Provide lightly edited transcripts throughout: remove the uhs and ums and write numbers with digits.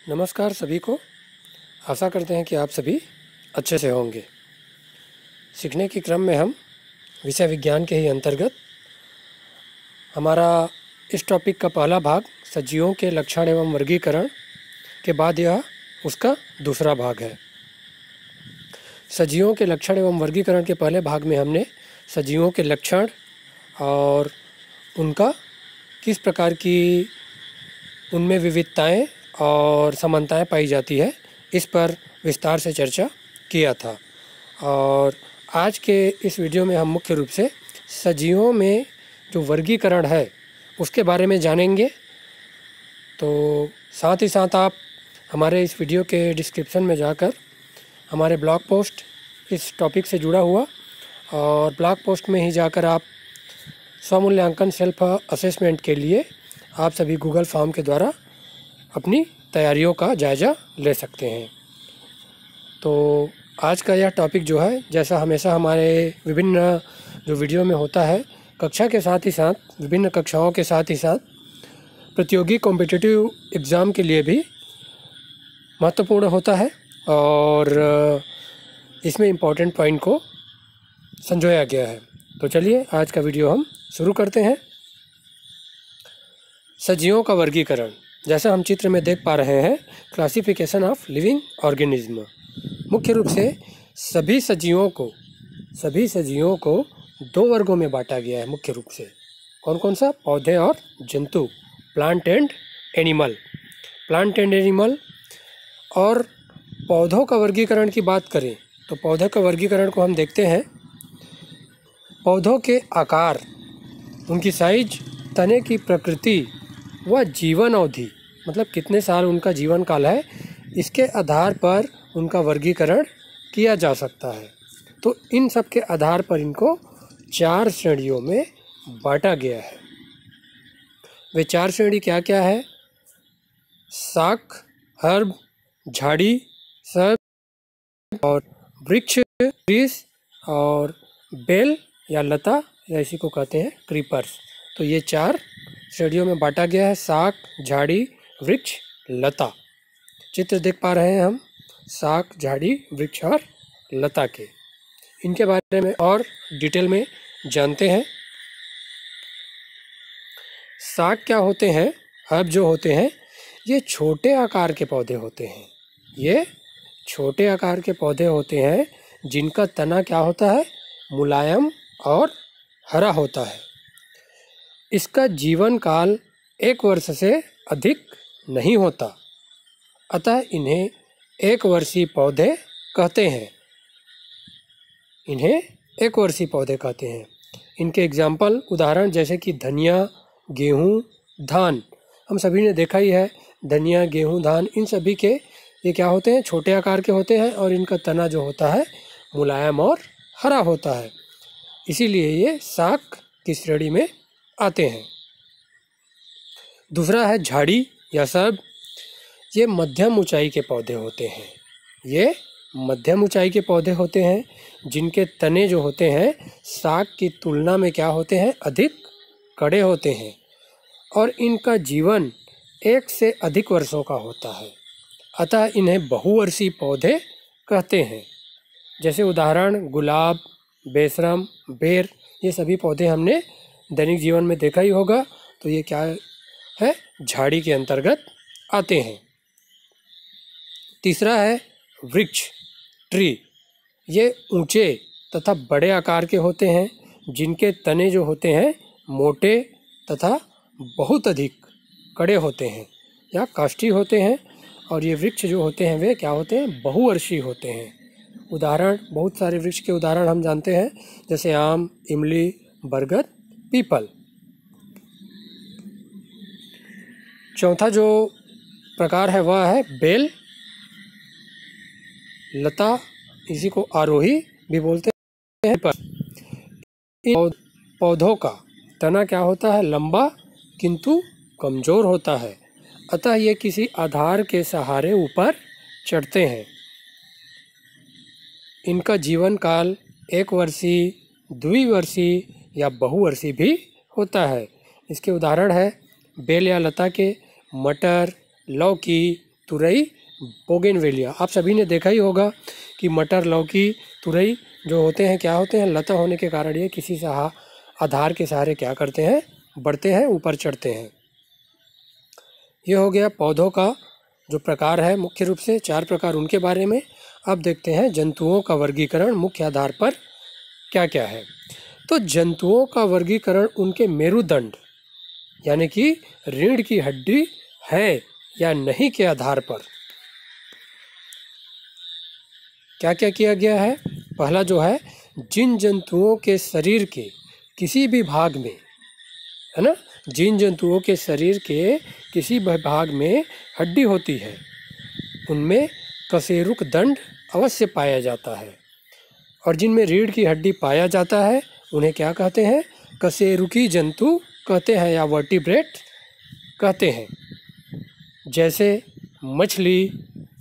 नमस्कार सभी को। आशा करते हैं कि आप सभी अच्छे से होंगे। सीखने के क्रम में हम विषय विज्ञान के ही अंतर्गत हमारा इस टॉपिक का पहला भाग सजीवों के लक्षण एवं वर्गीकरण के बाद यह उसका दूसरा भाग है। सजीवों के लक्षण एवं वर्गीकरण के पहले भाग में हमने सजीवों के लक्षण और उनका किस प्रकार की उनमें विविधताएं और समानताएं पाई जाती है, इस पर विस्तार से चर्चा किया था। और आज के इस वीडियो में हम मुख्य रूप से सजीवों में जो वर्गीकरण है उसके बारे में जानेंगे। तो साथ ही साथ आप हमारे इस वीडियो के डिस्क्रिप्शन में जाकर हमारे ब्लॉग पोस्ट इस टॉपिक से जुड़ा हुआ और ब्लॉग पोस्ट में ही जाकर आप स्वमूल्यांकन सेल्फ असेसमेंट के लिए आप सभी गूगल फॉर्म के द्वारा अपनी तैयारियों का जायज़ा ले सकते हैं। तो आज का यह टॉपिक जो है, जैसा हमेशा हमारे विभिन्न जो वीडियो में होता है, कक्षा के साथ ही साथ विभिन्न कक्षाओं के साथ ही साथ प्रतियोगी कॉम्पिटिटिव एग्ज़ाम के लिए भी महत्वपूर्ण होता है और इसमें इम्पोर्टेंट पॉइंट को संजोया गया है। तो चलिए आज का वीडियो हम शुरू करते हैं। सजीवों का वर्गीकरण, जैसा हम चित्र में देख पा रहे हैं, क्लासिफिकेशन ऑफ लिविंग ऑर्गेनिज्म। मुख्य रूप से सभी सजीवों को दो वर्गों में बांटा गया है। मुख्य रूप से कौन कौन सा? पौधे और जंतु, प्लांट एंड एनिमल। और पौधों का वर्गीकरण की बात करें तो पौधों का वर्गीकरण को हम देखते हैं। पौधों के आकार, उनकी साइज, तने की प्रकृति व जीवन अवधि, मतलब कितने साल उनका जीवन काल है, इसके आधार पर उनका वर्गीकरण किया जा सकता है। तो इन सब के आधार पर इनको 4 श्रेणियों में बांटा गया है। वे 4 श्रेणी क्या क्या है? शाक, हर्ब, झाड़ी, सब और वृक्ष, ट्रीज, और बेल या लता, या इसी को कहते हैं क्रीपर्स। तो ये 4 श्रेणियों में बांटा गया है। शाक, झाड़ी, वृक्ष, लता। चित्र देख पा रहे हैं हम शाक, झाड़ी, वृक्ष और लता के। इनके बारे में और डिटेल में जानते हैं। शाक क्या होते हैं? हर्ब जो होते हैं, ये छोटे आकार के पौधे होते हैं। ये छोटे आकार के पौधे होते हैं जिनका तना क्या होता है? मुलायम और हरा होता है। इसका जीवन काल 1 वर्ष से अधिक नहीं होता, अतः इन्हें 1 वर्षीय पौधे कहते हैं। इनके एग्जाम्पल, उदाहरण जैसे कि धनिया, गेहूँ, धान। हम सभी ने देखा ही है, धनिया, गेहूँ, धान, इन सभी के ये क्या होते हैं? छोटे आकार के होते हैं और इनका तना जो होता है मुलायम और हरा होता है। इसीलिए ये शाक की श्रेणी में आते हैं। दूसरा है झाड़ी या सर्ब। ये मध्यम ऊंचाई के पौधे होते हैं। जिनके तने जो होते हैं शाक की तुलना में क्या होते हैं? अधिक कड़े होते हैं और इनका जीवन 1 से अधिक वर्षों का होता है, अतः इन्हें बहुवर्षीय पौधे कहते हैं। जैसे उदाहरण गुलाब, बेशरम, बेर, ये सभी पौधे हमने दैनिक जीवन में देखा ही होगा। तो ये क्या है? झाड़ी के अंतर्गत आते हैं। तीसरा है वृक्ष, ट्री। ये ऊंचे तथा बड़े आकार के होते हैं, जिनके तने जो होते हैं मोटे तथा बहुत अधिक कड़े होते हैं या काष्ठी होते हैं। और ये वृक्ष जो होते हैं वे क्या होते हैं? बहुवर्षीय होते हैं। उदाहरण, बहुत सारे वृक्ष के उदाहरण हम जानते हैं, जैसे आम, इमली, बरगद, पीपल। चौथा जो प्रकार है वह है बेल, लता, इसी को आरोही भी बोलते हैं। इन पौधों का तना क्या होता है? लंबा किंतु कमज़ोर होता है, अतः ये किसी आधार के सहारे ऊपर चढ़ते हैं। इनका जीवन काल 1 वर्षीय, द्विवर्षीय या बहुवर्षीय भी होता है। इसके उदाहरण है बेल या लता के मटर, लौकी, तुरई, बोगेनवेलिया। आप सभी ने देखा ही होगा कि मटर, लौकी, तुरई जो होते हैं क्या होते हैं, लता होने के कारण ये किसी आधार के सहारे क्या करते हैं, बढ़ते हैं, ऊपर चढ़ते हैं। ये हो गया पौधों का जो प्रकार है, मुख्य रूप से 4 प्रकार उनके बारे में। अब देखते हैं जंतुओं का वर्गीकरण मुख्य आधार पर क्या क्या है। तो जंतुओं का वर्गीकरण उनके मेरुदंड यानी कि रीढ़ की हड्डी है या नहीं के आधार पर क्या क्या किया गया है। पहला जो है, जिन जंतुओं के शरीर के किसी भी भाग में, है ना, जिन जंतुओं के शरीर के किसी भी भाग में हड्डी होती है उनमें कशेरुक दंड अवश्य पाया जाता है, और जिनमें रीढ़ की हड्डी पाया जाता है उन्हें क्या कहते हैं, कशेरुकी जंतु कहते हैं या वर्टिब्रेट कहते हैं। जैसे मछली,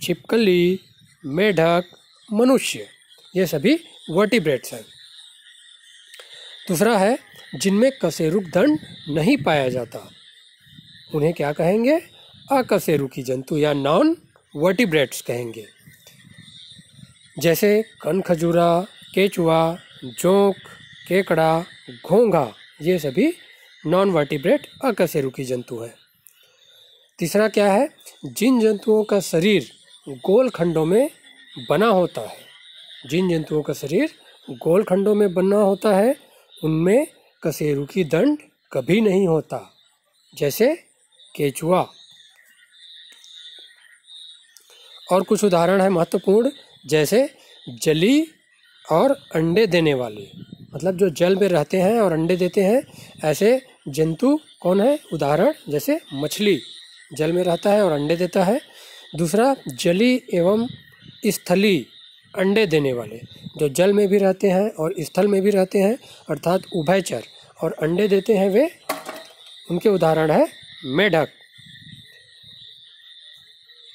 छिपकली, मेढक, मनुष्य, ये सभी वर्टिब्रेट्स हैं। दूसरा है, जिनमें कशेरुक दंड नहीं पाया जाता उन्हें क्या कहेंगे, अकशेरुकी जंतु या नॉन वर्टिब्रेट्स कहेंगे। जैसे कनखजूरा, केचुआ, जोंक, केकड़ा, घोंघा, ये सभी नॉन वर्टिब्रेट अकशेरुकी जंतु हैं। तीसरा क्या है, जिन जंतुओं का शरीर गोल खंडों में बना होता है, जिन जंतुओं का शरीर गोल खंडों में बना होता है उनमें कशेरुकी दंड कभी नहीं होता। जैसे केचुआ। और कुछ उदाहरण है महत्वपूर्ण, जैसे जली और अंडे देने वाले, मतलब जो जल में रहते हैं और अंडे देते हैं, ऐसे जंतु कौन है, उदाहरण जैसे मछली जल में रहता है और अंडे देता है। दूसरा, जली एवं स्थली अंडे देने वाले, जो जल में भी रहते हैं और स्थल में भी रहते हैं, अर्थात उभयचर, और अंडे देते हैं, वे उनके उदाहरण है मेढक।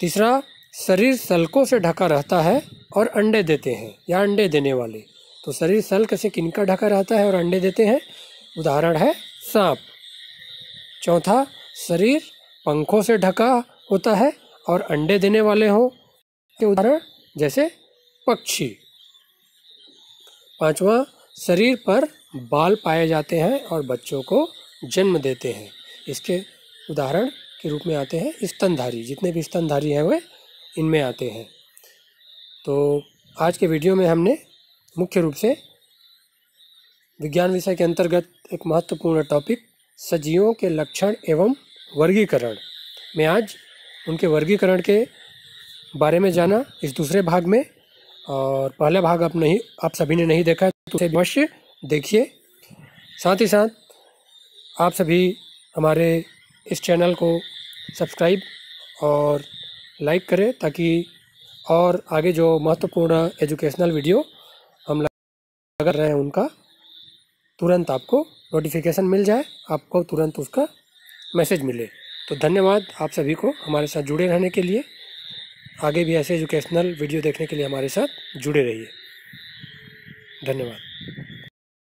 तीसरा, शरीर सल्कों से ढका रहता है और अंडे देते हैं या अंडे देने वाले, तो शरीर सल्क से किनका ढका रहता है और अंडे देते हैं, उदाहरण है सांप। चौथा, शरीर पंखों से ढका होता है और अंडे देने वाले हों, के उदाहरण जैसे पक्षी। पांचवा, शरीर पर बाल पाए जाते हैं और बच्चों को जन्म देते हैं, इसके उदाहरण के रूप में आते हैं स्तनधारी, जितने भी स्तनधारी हैं वे इनमें आते हैं। तो आज के वीडियो में हमने मुख्य रूप से विज्ञान विषय के अंतर्गत एक महत्वपूर्ण टॉपिक सजीवों के लक्षण एवं वर्गीकरण में आज उनके वर्गीकरण के बारे में जाना इस दूसरे भाग में। और पहला भाग आप सभी ने नहीं देखा तो उसे अवश्य देखिए। साथ ही साथ आप सभी हमारे इस चैनल को सब्सक्राइब और लाइक करें, ताकि और आगे जो महत्वपूर्ण एजुकेशनल वीडियो हम लगा रहे हैं उनका तुरंत आपको नोटिफिकेशन मिल जाए, आपको तुरंत उसका मैसेज मिले। तो धन्यवाद आप सभी को हमारे साथ जुड़े रहने के लिए। आगे भी ऐसे एजुकेशनल वीडियो देखने के लिए हमारे साथ जुड़े रहिए। धन्यवाद।